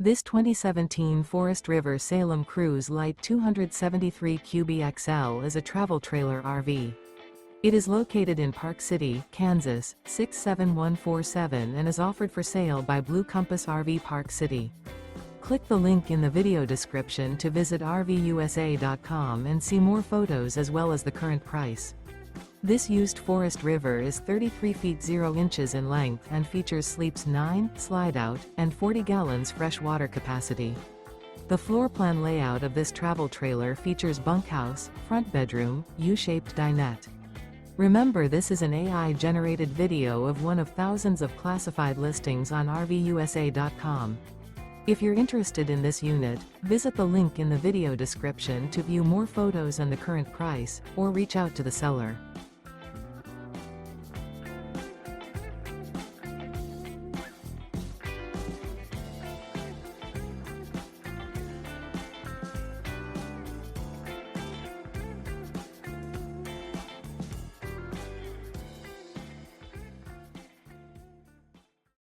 This 2017 Forest River Salem Cruise Lite 273 XL is a travel trailer RV. It is located in Park City, Kansas, 67147 and is offered for sale by Blue Compass RV Park City. Click the link in the video description to visit RVUSA.com and see more photos as well as the current price. This used Forest River is 33 feet 0 inches in length and features sleeps 9, Slideout, and 40 gallons fresh water capacity. The floor plan layout of this travel trailer features bunkhouse, front bedroom, U-shaped dinette. Remember, this is an AI-generated video of one of thousands of classified listings on RVUSA.com. If you're interested in this unit, visit the link in the video description to view more photos and the current price, or reach out to the seller.